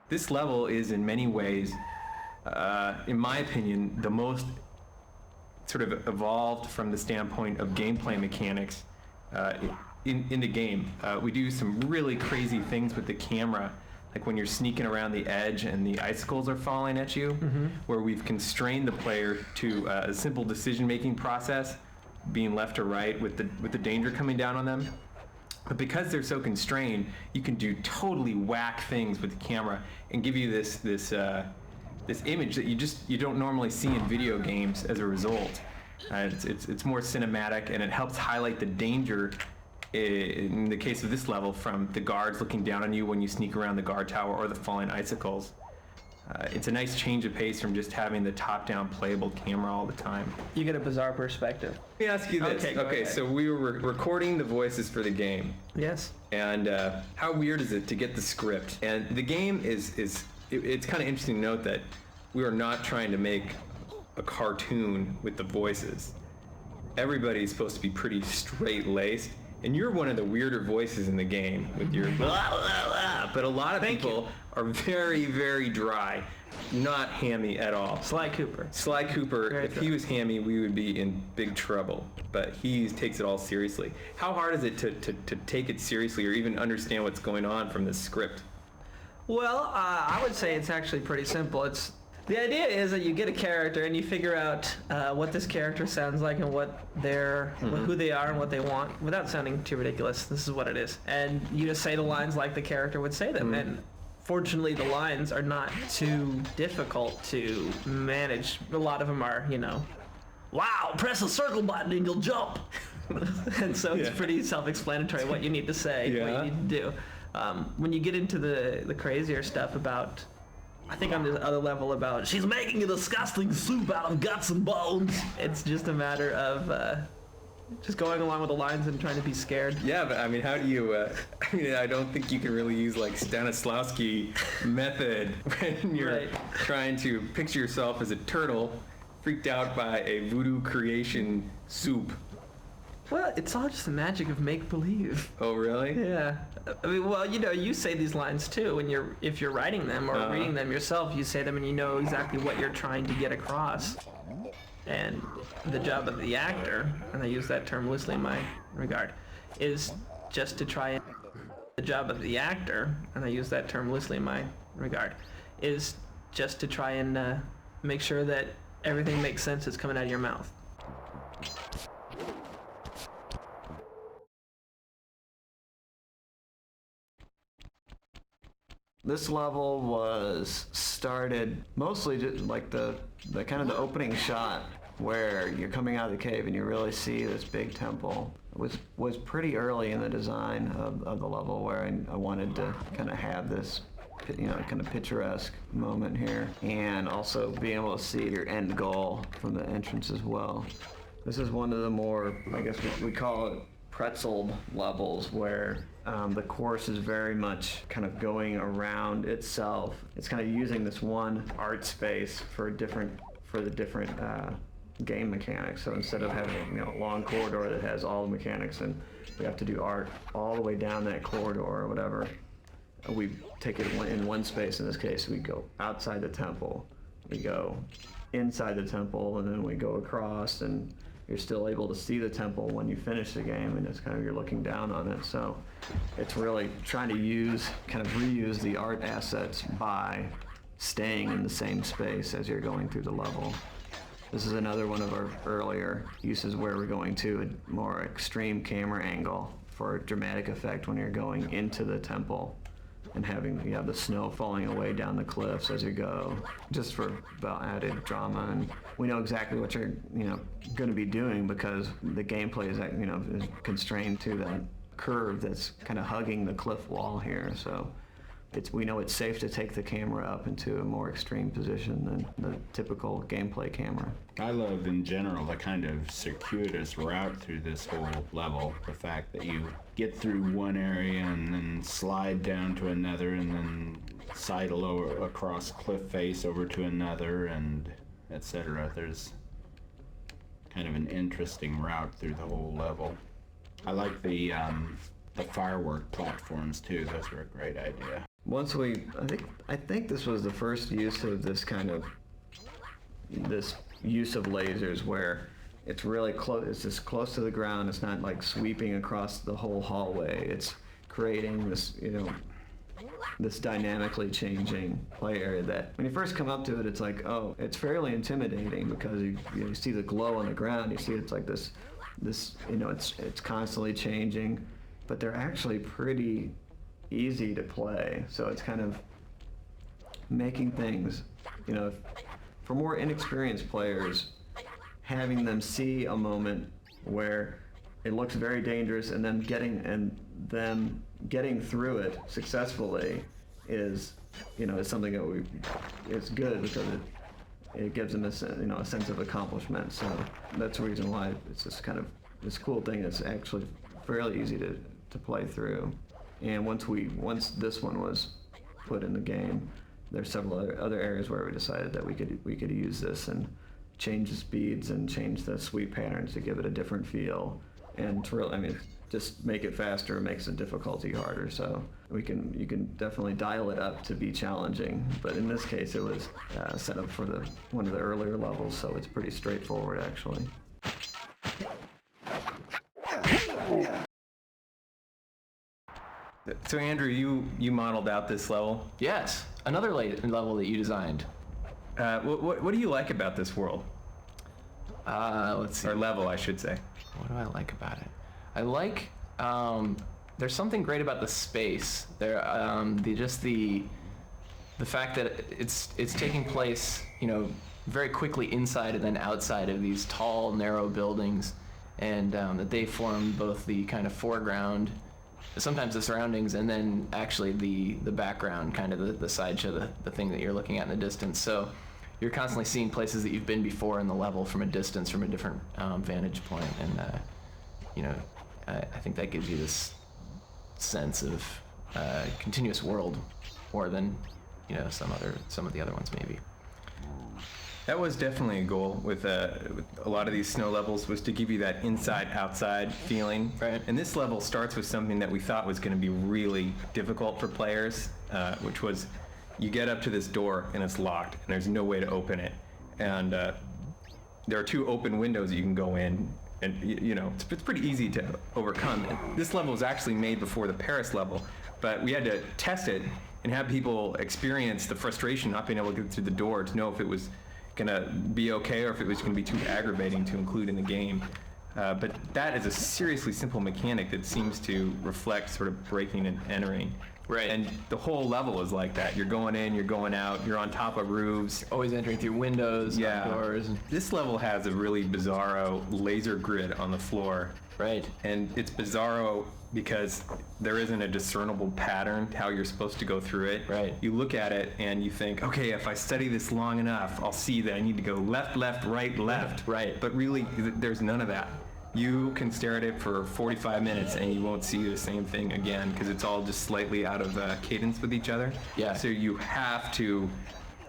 This level is in many ways, in my opinion, the most sort of evolved from the standpoint of gameplay mechanics in the game. We do some really crazy things with the camera, like when you're sneaking around the edge and the icicles are falling at you, where we've constrained the player to a simple decision-making process, being left or right with the danger coming down on them. But because they're so constrained, you can do totally whack things with the camera and give you this image that you don't normally see in video games as a result. It's more cinematic, and it helps highlight the danger in the case of this level from the guards looking down on you when you sneak around the guard tower or the falling icicles. It's a nice change of pace from just having the top-down playable camera all the time. You get a bizarre perspective. Let me ask you this. Okay, so we were recording the voices for the game. Yes. And how weird is it to get the script? And the game it's kind of interesting to note that we are not trying to make a cartoon with the voices. Everybody's supposed to be pretty straight-laced, and you're one of the weirder voices in the game with your blah, blah, blah. But a lot of people are very, very dry, not hammy at all. Sly Cooper. Sly Cooper, if he was hammy, we would be in big trouble. But he takes it all seriously. How hard is it to take it seriously or even understand what's going on from the script? Well, I would say it's actually pretty simple. The idea is that you get a character and you figure out what this character sounds like and what who they are and what they want, without sounding too ridiculous. This is what it is, and you just say the lines like the character would say them. And fortunately, the lines are not too difficult to manage. A lot of them are, wow, press the circle button and you'll jump. And so it's pretty self-explanatory what you need to say, what you need to do. When you get into the crazier stuff about, I think on the other level about, she's making a disgusting soup out of guts and bones. It's just a matter of just going along with the lines and trying to be scared. Yeah, but I mean, how do you, I don't think you can really use like Stanislavski method when you're trying to picture yourself as a turtle freaked out by a voodoo creation soup. Well, it's all just the magic of make-believe. Oh, really? Yeah. I mean, well, you say these lines too if you're writing them or reading them yourself. You say them and you know exactly what you're trying to get across. And the job of the actor, and I use that term loosely in my regard, is just to try and... The job of the actor, and I use that term loosely in my regard, is just to try and make sure that everything makes sense that's coming out of your mouth. This level was started mostly just like the kind of the opening shot where you're coming out of the cave and you really see this big temple. It was pretty early in the design of the level where I wanted to kind of have this kind of picturesque moment here, and also being able to see your end goal from the entrance as well. This is one of the more, I guess we call it pretzeled levels, where the course is very much kind of going around itself. It's kind of using this one art space for the different game mechanics. So instead of having a long corridor that has all the mechanics and we have to do art all the way down that corridor or whatever, we take it in one space. In this case, we go outside the temple, we go inside the temple, and then we go across, and you're still able to see the temple when you finish the game, and it's kind of, you're looking down on it. So it's really trying to reuse the art assets by staying in the same space as you're going through the level. This is another one of our earlier uses where we're going to a more extreme camera angle for dramatic effect when you're going into the temple and you have the snow falling away down the cliffs as you go, just for about added drama. And we know exactly what you're going to be doing because the gameplay is constrained to that curve that's kind of hugging the cliff wall here. So we know it's safe to take the camera up into a more extreme position than the typical gameplay camera. I love in general the kind of circuitous route through this whole level. The fact that you get through one area and then slide down to another and then sidle across cliff face over to another, and etc. There's kind of an interesting route through the whole level. I like the firework platforms too. Those were a great idea. I think this was the first use of this use of lasers where it's really close, it's just close to the ground, it's not like sweeping across the whole hallway, it's creating this, this dynamically changing play area that when you first come up to it, it's like, oh, it's fairly intimidating because you see the glow on the ground, you see it's like this, it's constantly changing, but they're actually pretty easy to play. So it's kind of making things, for more inexperienced players, having them see a moment where it looks very dangerous and then getting through it successfully is something that it's good because it gives them a sense of accomplishment. So that's the reason why it's just kind of this cool thing that's actually fairly easy to play through. And once this one was put in the game, there's several other areas where we decided that we could use this and change the speeds and change the sweep patterns to give it a different feel, and to really, just make it faster makes the difficulty harder. So you can definitely dial it up to be challenging, but in this case it was set up for one of the earlier levels, so it's pretty straightforward actually. So Andrew, you modeled out this level. Yes, another level that you designed. What do you like about this world? Let's see. Or level, I should say. What do I like about it? I like, there's something great about the space. There, the fact that it's taking place, very quickly inside and then outside of these tall, narrow buildings, and that they form both the kind of foreground, sometimes the surroundings, and then actually the background, kind of the sideshow, the thing that you're looking at in the distance. So you're constantly seeing places that you've been before in the level from a distance, from a different vantage point, and I think that gives you this sense of continuous world more than some of the other ones maybe. That was definitely a goal with a lot of these snow levels, was to give you that inside-outside feeling. Right. And this level starts with something that we thought was going to be really difficult for players, which was you get up to this door and it's locked and there's no way to open it. And there are 2 open windows that you can go in, and it's pretty easy to overcome. And this level was actually made before the Paris level, but we had to test it and have people experience the frustration not being able to get through the door to know if it was gonna be okay or if it was gonna be too aggravating to include in the game. But that is a seriously simple mechanic that seems to reflect sort of breaking and entering. Right. And the whole level is like that. You're going in, you're going out, you're on top of roofs. Always entering through windows, Yeah. doors. This level has a really bizarro laser grid on the floor. Right. And it's bizarro because there isn't a discernible pattern to how you're supposed to go through it. Right. You look at it and you think, okay, if I study this long enough, I'll see that I need to go left, left, right, left. Right. But really, there's none of that. You can stare at it for 45 minutes and you won't see the same thing again because it's all just slightly out of cadence with each other. Yeah. So you have to,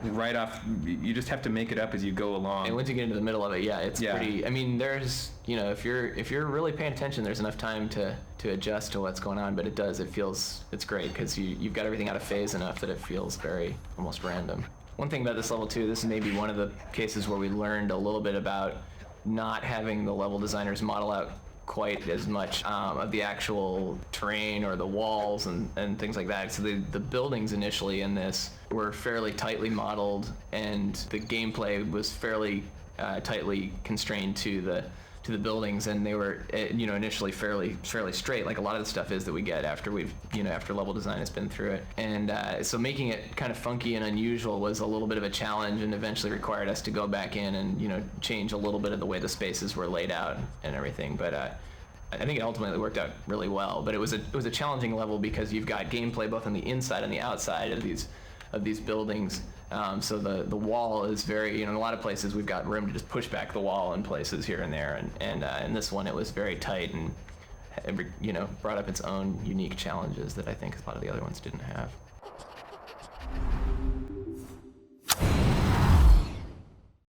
right off, you just have to make it up as you go along. And once you get into the middle of it, it's Yeah. pretty. There's, if you're really paying attention, there's enough time to adjust to what's going on. But it's great because you've got everything out of phase enough that it feels very almost random. One thing about this level too, this is maybe one of the cases where we learned a little bit about not having the level designers model out quite as much of the actual terrain or the walls and things like that. So the buildings initially in this were fairly tightly modeled, and the gameplay was fairly tightly constrained to the buildings, and they were initially fairly straight, like a lot of the stuff is that we get after after level design has been through it. And so making it kind of funky and unusual was a little bit of a challenge, and eventually required us to go back in and change a little bit of the way the spaces were laid out and everything. But I think it ultimately worked out really well. But it was a challenging level because you've got gameplay both on the inside and the outside of these buildings. So the wall is very, in a lot of places we've got room to just push back the wall in places here and there, and in this one it was very tight and brought up its own unique challenges that I think a lot of the other ones didn't have.